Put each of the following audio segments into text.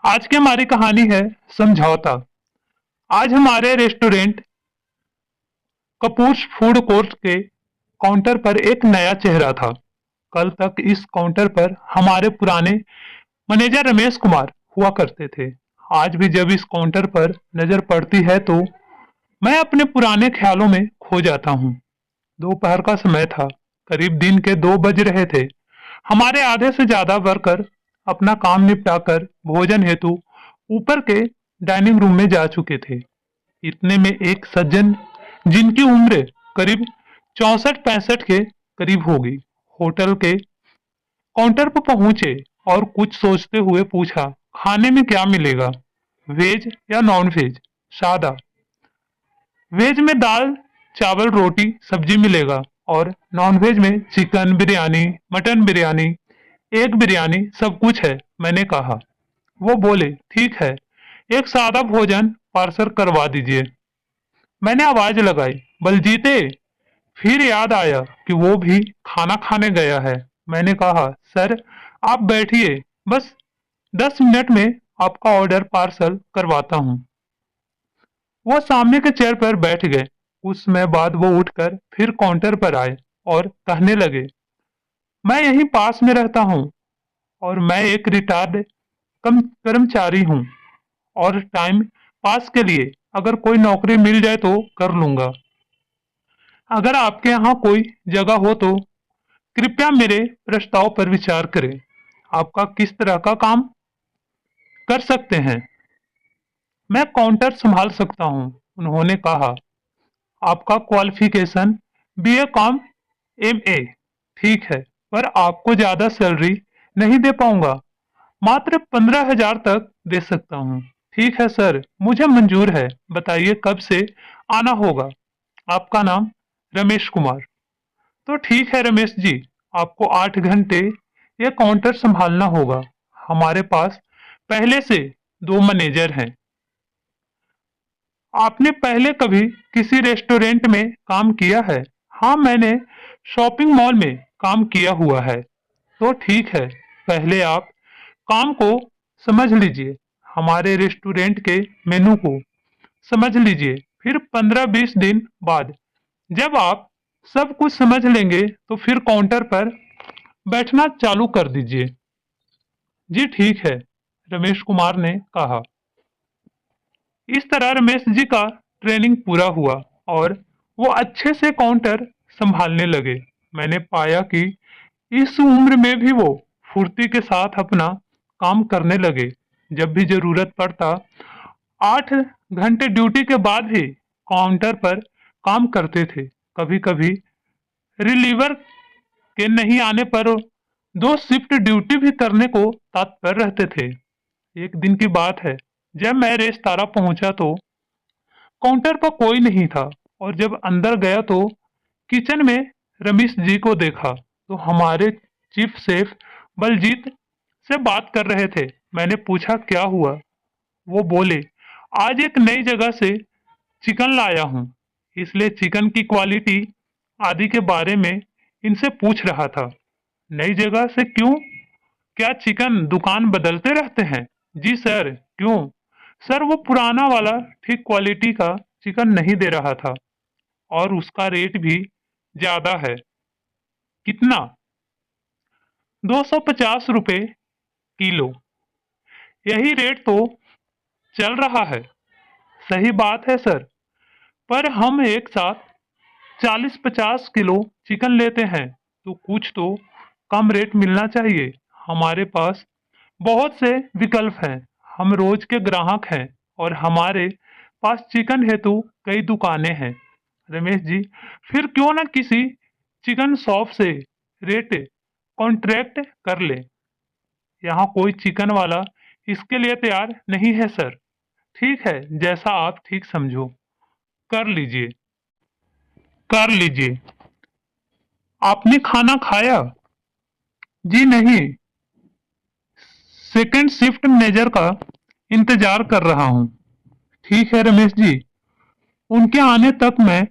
आज की हमारी कहानी है समझौता। आज हमारे रेस्टोरेंट कपूर्स फूड कोर्ट के काउंटर पर एक नया चेहरा था। कल तक इस काउंटर पर हमारे पुराने मैनेजर रमेश कुमार हुआ करते थे। आज भी जब इस काउंटर पर नजर पड़ती है तो मैं अपने पुराने ख्यालों में खो जाता हूँ। दोपहर का समय था, करीब दिन के 2 बज रहे थे। हमारे आधे से ज्यादा वर्कर अपना काम निपटाकर भोजन हेतु ऊपर के डाइनिंग रूम में जा चुके थे। इतने में एक सज्जन, जिनकी उम्र करीब 64-65 के करीब होगी, होटल के काउंटर पर पहुंचे और कुछ सोचते हुए पूछा, खाने में क्या मिलेगा, वेज या नॉन वेज? सादा। वेज में दाल चावल रोटी सब्जी मिलेगा और नॉन वेज में chicken biryani, mutton biryani, egg biryani सब कुछ है, मैंने कहा। वो बोले, ठीक है, एक सादा भोजन पार्सल करवा दीजिए। मैंने आवाज लगाई, बलजीते। फिर याद आया कि वो भी खाना खाने गया है। मैंने कहा, सर आप बैठिए, बस 10 मिनट में आपका ऑर्डर पार्सल करवाता हूँ। वो सामने के चेयर पर बैठ गए। कुछ समय बाद वो उठकर फिर काउंटर पर आए और कहने लगे, मैं यहीं पास में रहता हूँ और मैं एक रिटायर्ड कम कर्मचारी हूँ और टाइम पास के लिए अगर कोई नौकरी मिल जाए तो कर लूंगा। अगर आपके यहाँ कोई जगह हो तो कृपया मेरे प्रस्ताव पर विचार करें। आपका किस तरह का काम कर सकते हैं? मैं काउंटर संभाल सकता हूँ, उन्होंने कहा। आपका क्वालिफिकेशन बीए कॉम एमए ठीक है, पर आपको ज्यादा सैलरी नहीं दे पाऊंगा। मात्र 15,000 तक दे सकता हूँ। ठीक है सर, मुझे मंजूर है। बताइए कब से आना होगा? आपका नाम? रमेश कुमार। तो ठीक है रमेश जी, आपको 8 घंटे ये काउंटर संभालना होगा। हमारे पास पहले से 2 मैनेजर हैं। आपने पहले कभी किसी रेस्टोरेंट में काम किया है? हाँ, मैंने शॉपिंग मॉल में काम किया हुआ है। तो ठीक है, पहले आप काम को समझ लीजिए, हमारे रेस्टोरेंट के मेनू को समझ लीजिए। फिर 15-20 दिन बाद जब आप सब कुछ समझ लेंगे तो फिर काउंटर पर बैठना चालू कर दीजिए। जी ठीक है, रमेश कुमार ने कहा। इस तरह रमेश जी का ट्रेनिंग पूरा हुआ और वो अच्छे से काउंटर संभालने लगे। मैंने पाया कि इस उम्र में भी वो फुर्ती के साथ अपना काम करने लगे। जब भी जरूरत पड़ता 8 घंटे ड्यूटी के बाद भी काउंटर पर काम करते थे। कभी कभी रिलीवर के नहीं आने पर 2 शिफ्ट ड्यूटी भी करने को तत्पर रहते थे। एक दिन की बात है, जब मैं रेस्तारा पहुंचा तो काउंटर पर कोई नहीं था और जब अंदर गया तो किचन में रमेश जी को देखा तो हमारे चीफ शेफ बलजीत से बात कर रहे थे। मैंने पूछा, क्या हुआ? वो बोले, आज एक नई जगह से चिकन लाया हूँ, इसलिए चिकन की क्वालिटी आदि के बारे में इनसे पूछ रहा था। नई जगह से क्यों? क्या चिकन दुकान बदलते रहते हैं? जी सर। क्यों? सर वो पुराना वाला ठीक क्वालिटी का चिकन नहीं दे रहा था और उसका रेट भी ज्यादा है। कितना? 250 रुपए किलो। यही रेट तो चल रहा है। सही बात है सर, पर हम एक साथ 40-50 किलो चिकन लेते हैं तो कुछ तो कम रेट मिलना चाहिए। हमारे पास बहुत से विकल्प हैं, हम रोज के ग्राहक हैं और हमारे पास चिकन हेतु कई दुकानें हैं। रमेश जी, फिर क्यों ना किसी चिकन शॉप से रेट कॉन्ट्रैक्ट कर ले। यहाँ कोई चिकन वाला इसके लिए तैयार नहीं है सर। ठीक है, जैसा आप ठीक समझो, कर लीजिए। कर लीजिए। आपने खाना खाया? जी नहीं, सेकंड शिफ्ट मैनेजर का इंतजार कर रहा हूँ। ठीक है रमेश जी, उनके आने तक मैं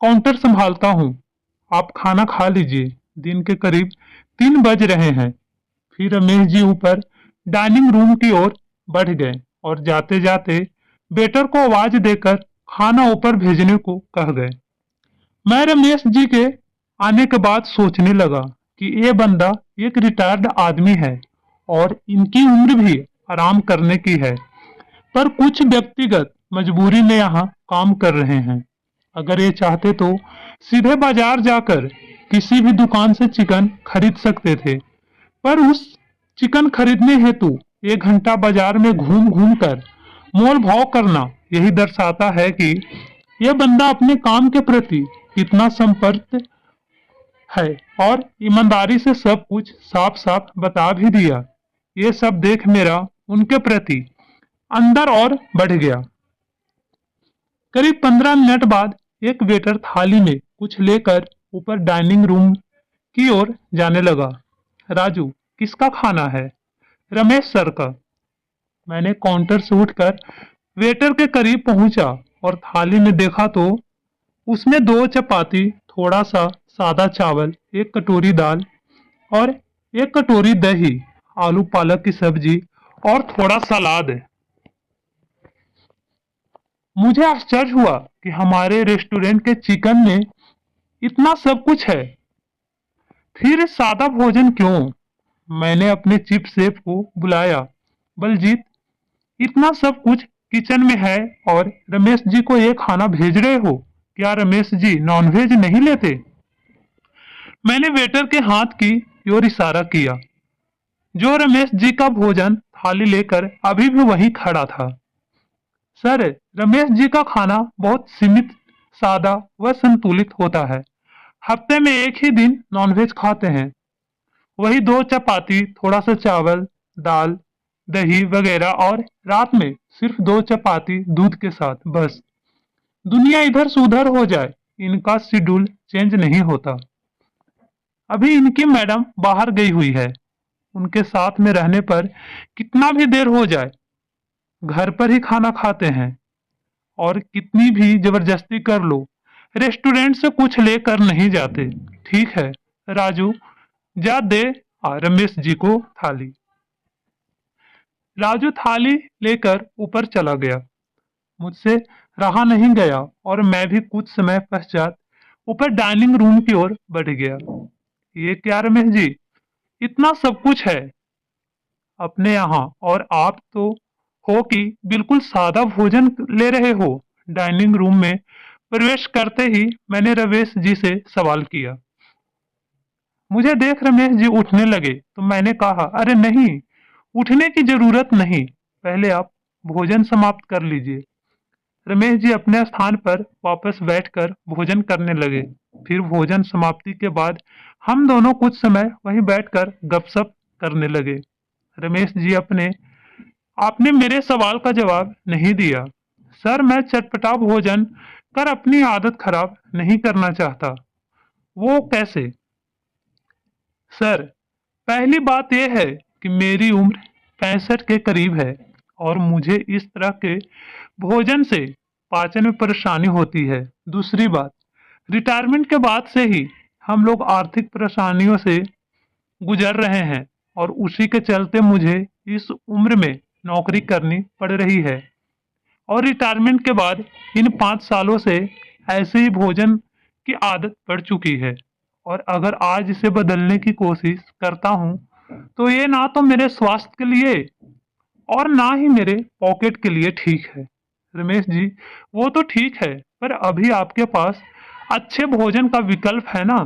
काउंटर संभालता हूँ। आप खाना खा लीजिए, दिन के करीब 3 बज रहे हैं। फिर रमेश जी ऊपर डाइनिंग रूम की ओर बढ़ गए और जाते जाते वेटर को आवाज देकर खाना ऊपर भेजने को कह गए। मैं रमेश जी के आने के बाद सोचने लगा कि ये बंदा एक रिटायर्ड आदमी है और इनकी उम्र भी आराम करने की है, पर कुछ व्यक्तिगत मजबूरी में यहाँ काम कर रहे हैं। अगर ये चाहते तो सीधे बाजार जाकर किसी भी दुकान से चिकन खरीद सकते थे, पर उस चिकन खरीदने हेतु 1 घंटा बाजार में घूम घूम कर मोल भाव करना यही दर्शाता है कि यह बंदा अपने काम के प्रति कितना समर्पित है और ईमानदारी से सब कुछ साफ साफ बता भी दिया। ये सब देख मेरा उनके प्रति अंदर और बढ़ गया। करीब 15 मिनट बाद एक वेटर थाली में कुछ लेकर ऊपर डाइनिंग रूम की ओर जाने लगा। राजू, किसका खाना है? रमेश सर का। मैंने काउंटर से उठकर वेटर के करीब पहुंचा और थाली में देखा तो उसमें 2 चपाती, थोड़ा सा सादा चावल, 1 कटोरी दाल और 1 कटोरी दही, आलू पालक की सब्जी और थोड़ा सलाद है। मुझे आश्चर्य हुआ कि हमारे रेस्टोरेंट के चिकन में इतना सब कुछ है, फिर सादा भोजन क्यों? मैंने अपने चीफ शेफ को बुलाया। बलजीत, इतना सब कुछ किचन में है और रमेश जी को ये खाना भेज रहे हो? क्या रमेश जी नॉनवेज नहीं लेते? मैंने वेटर के हाथ की ओर इशारा किया, जो रमेश जी का भोजन थाली लेकर अभी भी वहीं खड़ा था। सर, रमेश जी का खाना बहुत सीमित, सादा व संतुलित होता है। हफ्ते में एक ही दिन नॉनवेज खाते हैं। वही 2 चपाती, थोड़ा सा चावल, दाल, दही वगैरह और रात में सिर्फ 2 चपाती दूध के साथ, बस। दुनिया इधर से उधर हो जाए, इनका शेड्यूल चेंज नहीं होता। अभी इनकी मैडम बाहर गई हुई है। उनके साथ में रहने पर कितना भी देर हो जाए घर पर ही खाना खाते हैं, और कितनी भी जबरदस्ती कर लो रेस्टोरेंट से कुछ लेकर नहीं जाते। ठीक है राजू, जा दे रमेश जी को थाली। राजू थाली लेकर ऊपर चला गया। मुझसे रहा नहीं गया और मैं भी कुछ समय पश्चात ऊपर डाइनिंग रूम की ओर बढ़ गया। ये क्या रमेश जी, इतना सब कुछ है अपने यहाँ, और आप तो हो कि बिल्कुल सादा भोजन ले रहे हो? डाइनिंग रूम में प्रवेश करते ही मैंने रमेश जी से सवाल किया। मुझे देख रमेश जी उठने लगे तो मैंने कहा, अरे नहीं, उठने की जरूरत नहीं, पहले आप भोजन समाप्त कर लीजिए। रमेश जी अपने स्थान पर वापस बैठकर भोजन करने लगे। फिर भोजन समाप्ति के बाद हम दोनों कुछ समय वहीं बैठकर गपशप करने लगे। रमेश जी आपने मेरे सवाल का जवाब नहीं दिया। सर, मैं चटपटा भोजन कर अपनी आदत खराब नहीं करना चाहता। वो कैसे? सर, पहली बात यह है कि मेरी उम्र 65 के करीब है और मुझे इस तरह के भोजन से पाचन में परेशानी होती है। दूसरी बात, रिटायरमेंट के बाद से ही हम लोग आर्थिक परेशानियों से गुजर रहे हैं और उसी के चलते मुझे इस उम्र में नौकरी करनी पड़ रही है, और रिटायरमेंट के बाद इन 5 सालों से ऐसे ही भोजन की आदत पड़ चुकी है, और अगर आज इसे बदलने की कोशिश करता हूँ तो ये ना तो मेरे स्वास्थ्य के लिए और ना ही मेरे पॉकेट के लिए ठीक है। रमेश जी, वो तो ठीक है, पर अभी आपके पास अच्छे भोजन का विकल्प है ना?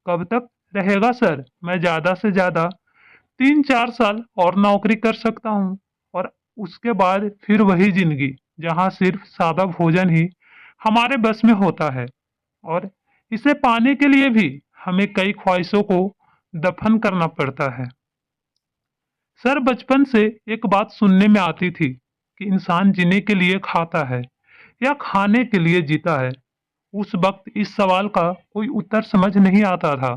कब तक रहेगा सर? मैं ज्यादा से ज्यादा 3-4 साल और नौकरी कर सकता हूँ, और उसके बाद फिर वही जिंदगी जहाँ सिर्फ सादा भोजन ही हमारे बस में होता है, और इसे पाने के लिए भी हमें कई ख्वाहिशों को दफन करना पड़ता है। सर, बचपन से एक बात सुनने में आती थी कि इंसान जीने के लिए खाता है या खाने के लिए जीता है। उस वक्त इस सवाल का कोई उत्तर समझ नहीं आता था,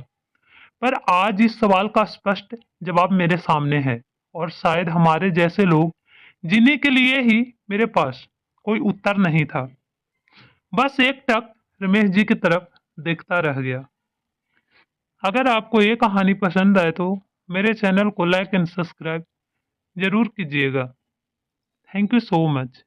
पर आज इस सवाल का स्पष्ट जवाब मेरे सामने है, और शायद हमारे जैसे लोग जीने के लिए ही मेरे पास कोई उत्तर नहीं था। बस एक टक रमेश जी की तरफ देखता रह गया। अगर आपको ये कहानी पसंद आए तो मेरे चैनल को लाइक एंड सब्सक्राइब ज़रूर कीजिएगा। Thank you so much.